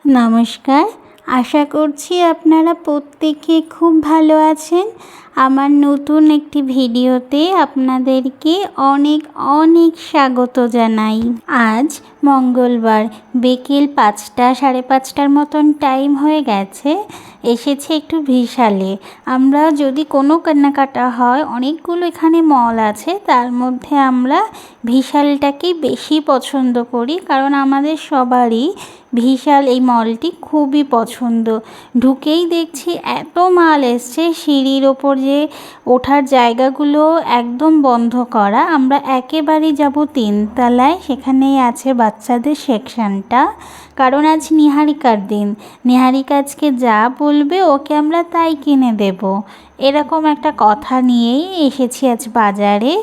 নমস্কার, আশা করছি আপনারা প্রত্যেকে খুব ভালো আছেন। আমার নতুন একটি ভিডিওতে আপনাদেরকে অনেক অনেক স্বাগত জানাই। আজ মঙ্গলবার বিকেল 5টা 5:30টার মতন টাইম হয়ে গেছে। এসেছে একটু ভিশালে। আমরা যদি কোনো কেনাকাটা হয়, অনেকগুলো এখানে মল আছে, তার মধ্যে আমরা ভিশালটাকেই বেশি পছন্দ করি, কারণ আমাদের সবারই ভিশাল এই মলটি খুবই পছন্দ। ঢুকেই দেখছি এত মাল এসছে, সিঁড়ির ওপর যে ওঠার জায়গাগুলো একদম বন্ধ করা। আমরা একেবারেই যাব 3 তলায়, সেখানেই আছে বাচ্চাদের সেকশনটা, কারণ আজ নিহারিকার দিন। নিহারিকা আজকে যা বলবে ওকে আমরা তাই কিনে দেব, এরকম একটা কথা নিয়েই এসেছি আজ বাজারে।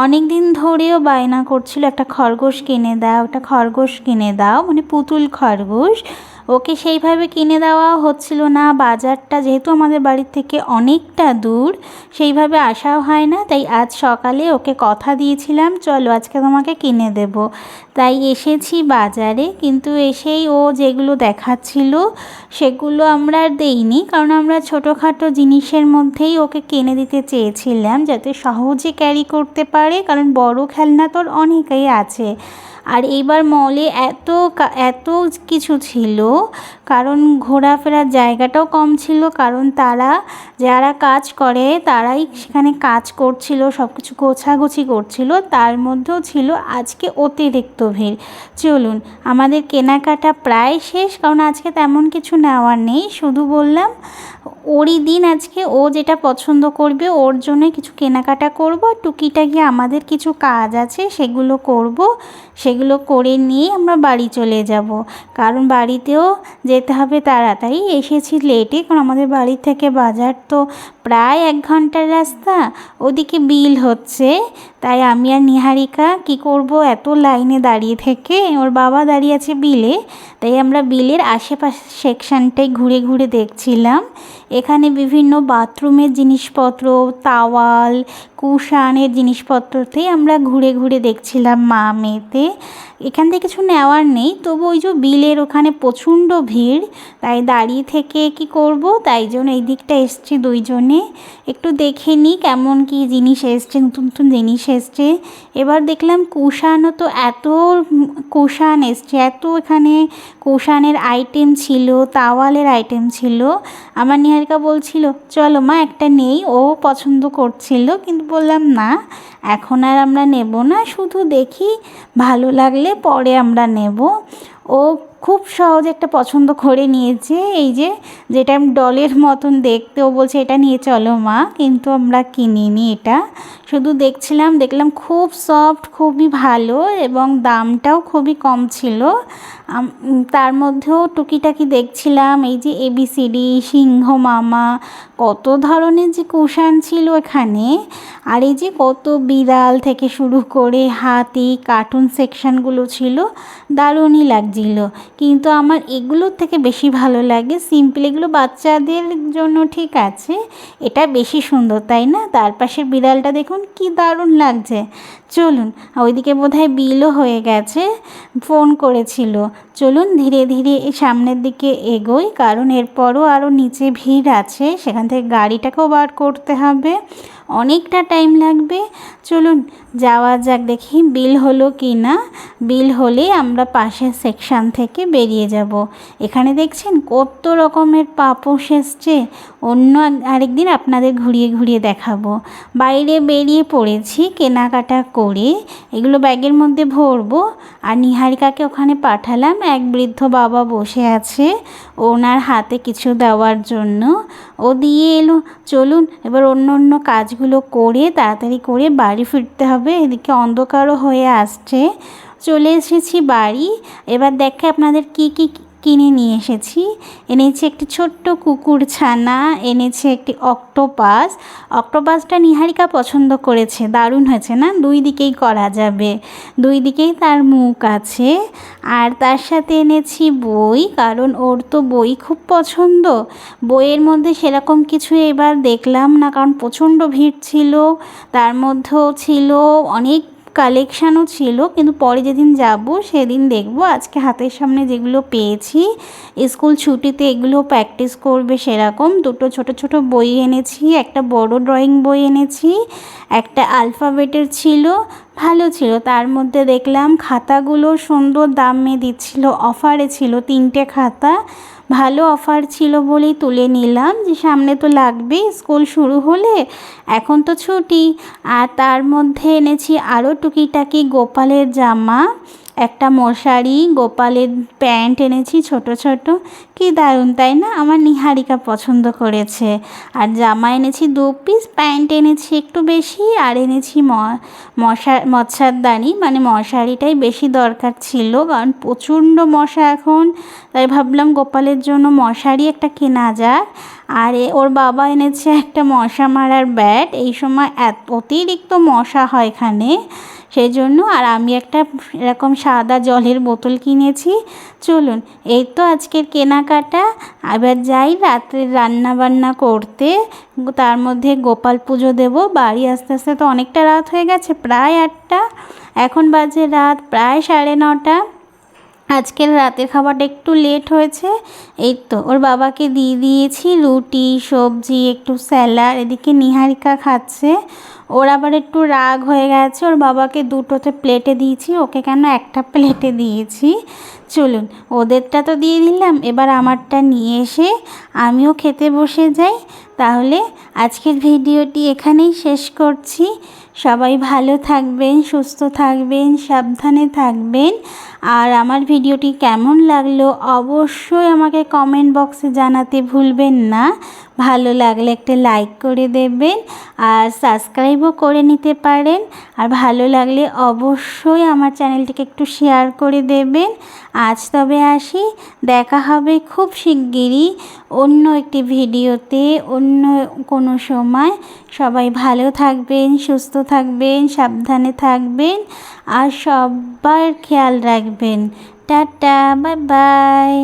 অনেক দিন ধরেও বায়না করছিল একটা খরগোশ কিনে দাও, একটা খরগোশ কিনে দাও, মানে পুতুল খরগোশ। ওকে সেইভাবে কিনে দেওয়া হচ্ছিল না। বাজারটা যেহেতু আমাদের বাড়ির থেকে অনেকটা দূর, সেইভাবে আসাও হয় না। তাই আজ সকালে ওকে কথা দিয়েছিলাম, চলো আজকে তোমাকে কিনে দেব। তাই এসেছি বাজারে, কিন্তু এসেই ও যেগুলো দেখাচ্ছিল সেগুলো আমরা আর দেইনি, কারণ আমরা ছোটোখাটো জিনিসের মধ্যেই ওকে কিনে দিতে চেয়েছিলাম, যাতে সহজে ক্যারি করতে পারে, কারণ বড় খেলনা তোর অনেকেই আছে। আর এইবার মলে এত কিছু ছিল, কারণ ঘোরাফেরার জায়গাটাও কম ছিল, কারণ যারা কাজ করে তারাই সেখানে কাজ করছিল, সব কিছু গোছাগুছি করছিল, তার মধ্যেও ছিল আজকে অতিরিক্ত ভিড়। চলুন, আমাদের কেনাকাটা প্রায় শেষ, কারণ আজকে তেমন কিছু নেওয়ার নেই। শুধু বললাম ওরই দিন আজকে, ও যেটা পছন্দ করবে ওর জন্য কিছু কেনাকাটা করব, টুকিটাকি আমাদের কিছু কাজ আছে সেগুলো করব। সেগুলো করে নিয়ে আমরা বাড়ি চলে যাব, কারণ বাড়িতেও যেতে হবে তাড়াতাড়ি। এসেছি লেটে, কারণ আমাদের বাড়ি থেকে বাজার তো প্রায় 1 ঘন্টার রাস্তা। ওদিকে বিল হচ্ছে, তাই আমি আর নিহারিকা কি করব এত লাইনে দাঁড়িয়ে থেকে, ওর বাবা দাঁড়িয়ে আছে বিলে, তাই আমরা বিলের আশেপাশে সেকশনটাই ঘুরে ঘুরে দেখছিলাম। এখানে বিভিন্ন বাথরুমের জিনিসপত্র, তাওয়াল, কুশানের জিনিসপত্রতেই আমরা ঘুরে ঘুরে দেখছিলাম মা মেয়েতে। এখান থেকে কিছু নেওয়ার নেই, তবু ওই যে বিলের ওখানে প্রচণ্ড ভিড়, তাই দাঁড়িয়ে থেকে কি করব, তাই জন্য এই দিকটা এসছি দুইজনে, একটু দেখে নিই কেমন কি জিনিস এসছে, নতুন নতুন জিনিস এসছে। এবার দেখলাম কুশানও তো এত কুশান এসছে, এত এখানে কুশানের আইটেম ছিল, তাওয়ালের আইটেম ছিল। আমার নিহারিকা বলছিল চলো মা একটা নেই, ও পছন্দ করছিল, কিন্তু বললাম না, এখন আর আমরা নেব না, শুধু দেখি, ভালো লাগলে পরে আমরা নেব। ও খুব সহজে একটা পছন্দ করে নিয়েছে, এই যেটা ডলের মতন দেখতে। ও বলছে এটা নিয়ে চলো মা, কিন্তু আমরা কিনিনি এটা, শুধু দেখলাম খুব সফট, খুবই ভালো, এবং দামটাও খুবই কম ছিল। তার মধ্যেও টুকিটাকি দেখছিলাম, এই যে ABCD, সিংহ মামা, কত ধরনের যে কুশান ছিল এখানে। আর এই যে কত বিড়াল থেকে শুরু করে হাতি, কার্টুন সেকশনগুলো ছিল, দারুণই লাগছিল। কিন্তু আমার এগুলোর থেকে বেশি ভালো লাগে সিম্পল, এগুলো বাচ্চাদের জন্য ঠিক আছে, এটা বেশি সুন্দর তাই না? তার পাশের বিড়ালটা দেখুন কি দারুণ লাগছে। চলুন, ওইদিকে বোধহয় বিলও হয়ে গেছে, ফোন করেছিল। চলুন ধীরে ধীরে সামনের দিকে এগোই, কারণ এরপরও আরও নিচে ভিড় আছে, সেখান থেকে গাড়িটাকেও বার করতে হবে, অনেকটা টাইম লাগবে। চলুন যাওয়া যাক, দেখি বিল হলো কি না। বিল হলে আমরা পাশের সেকশন থেকে বেরিয়ে যাব। এখানে দেখছেন কত রকমের পাপোশ এসছে, অন্য আরেকদিন আপনাদের ঘুরিয়ে ঘুরিয়ে দেখাবো। বাইরে বেরিয়ে পড়েছি কেনাকাটা করে, এগুলো ব্যাগের মধ্যে ভরবো। আর নিহারিকাকে ওখানে পাঠালাম, এক বৃদ্ধ বাবা বসে আছে, ওনার হাতে কিছু দেওয়ার জন্য, ও দিয়ে এলো। চলুন এবার অন্য কাজগুলো করে তাড়াতাড়ি করে বাড়ি ফিরতে হবে, এদিকে অন্ধকারও হয়ে আসছে। চলে এসেছি বাড়ি। এবার দেখে আপনাদের কি কিনে নিয়ে এসেছি। এনেছি একটি ছোট্ট কুকুর ছানা, এনেছি একটি অক্টোপাস। অক্টোপাসটা নিহারিকা পছন্দ করেছে, দারুণ হয়েছে না? দুই দিকেই করা যাবে, দুই দিকেই তার মুখ আছে। আর তার সাথে এনেছি বই, কারণ ওর তো বই খুব পছন্দ। বইয়ের মধ্যে সেরকম কিছু এবার দেখলাম না, কারণ প্রচণ্ড ভিড় ছিল, তার মধ্যেও ছিল অনেক কালেকশানও ছিল, কিন্তু পরে যেদিন যাব সেদিন দেখব। আজকে হাতের সামনে যেগুলো পেয়েছি, স্কুল ছুটিতে এগুলো প্র্যাকটিস করবে সেরকম দুটো ছোট ছোট বই এনেছি, একটা বড় ড্রয়িং বই এনেছি, একটা আলফাবেটের ছিল, ভালো ছিল। তার মধ্যে দেখলাম খাতাগুলো সুন্দর দামে দিচ্ছিল, অফারে ছিল 3টে খাতা, ভালো অফার ছিল বলেই তুলে নিলাম, যে সামনে তো লাগবেই স্কুল শুরু হলে, এখন তো ছুটি। আর তার মধ্যে এনেছি আরও টুকিটাকি গোপালের জামা, একটা মশারি, গোপালের প্যান্ট এনেছি ছোট ছোট, কি দারুণ তাই না? আমার নিহারিকা পছন্দ করেছে। আর জামা এনেছি 2 পিস, প্যান্ট এনেছি একটু বেশি, আর এনেছি মশারদানি, মানে মশারিটাই বেশি দরকার ছিল, কারণ প্রচণ্ড মশা এখন, তাই ভাবলাম গোপালের জন্য মশারি একটা কেনা যাক। আর ওর বাবা এনেছে একটা মশা মারার ব্যাট, এই সময় অতিরিক্ত মশা হয় এখানে, সেই জন্য। আর আমি একটা এরকম সাদা জলের বোতল কিনেছি। চলুন, এই তো আজকের কেনাকাটা। এবার যাই রাত্রে রান্না বান্না করতে, তার মধ্যে গোপাল পুজো দেবো। বাড়ি আস্তে আস্তে তো অনেকটা রাত হয়ে গেছে, প্রায় 8টা, এখন বাজে রাত প্রায় 9:30। আজকের রাতের খাবারটা একটু লেট হয়েছে। এই তো ওর বাবাকে দিয়ে দিয়েছি রুটি, সবজি, একটু স্যালাড, এদিকে নিহারিকা খাচ্ছে। ওর আবার একটু রাগ হয়ে গেছে, ওর বাবাকে দুটোতে প্লেটে দিয়েছি, ওকে কেন একটা প্লেটে দিয়েছি। চলুন, ওদেরটা তো দিয়ে দিলাম, এবার আমারটা নিয়ে এসে আমিও খেতে বসে যাই। তাহলে আজকের ভিডিওটি এখানেই শেষ করছি। সবাই ভালো থাকবেন, সুস্থ থাকবেন, সাবধানে থাকবেন। আর আমার ভিডিওটি কেমন লাগলো অবশ্যই আমাকে কমেন্ট বক্সে জানাতে ভুলবেন না। ভালো লাগলে একটা লাইক করে দেবেন, আর সাবস্ক্রাইবও করে নিতে পারেন। আর ভালো লাগলে অবশ্যই আমার চ্যানেলটিকে একটু শেয়ার করে দেবেন। আজ তবে আসি, দেখা হবে খুব শিগগিরই অন্য একটি ভিডিওতে, অন্য কোনো সময়। সবাই ভালো থাকবেন, সুস্থ থাকবেন, সাবধানে থাকবেন, আর সবার খেয়াল রাখবেন। Tata, bye bye.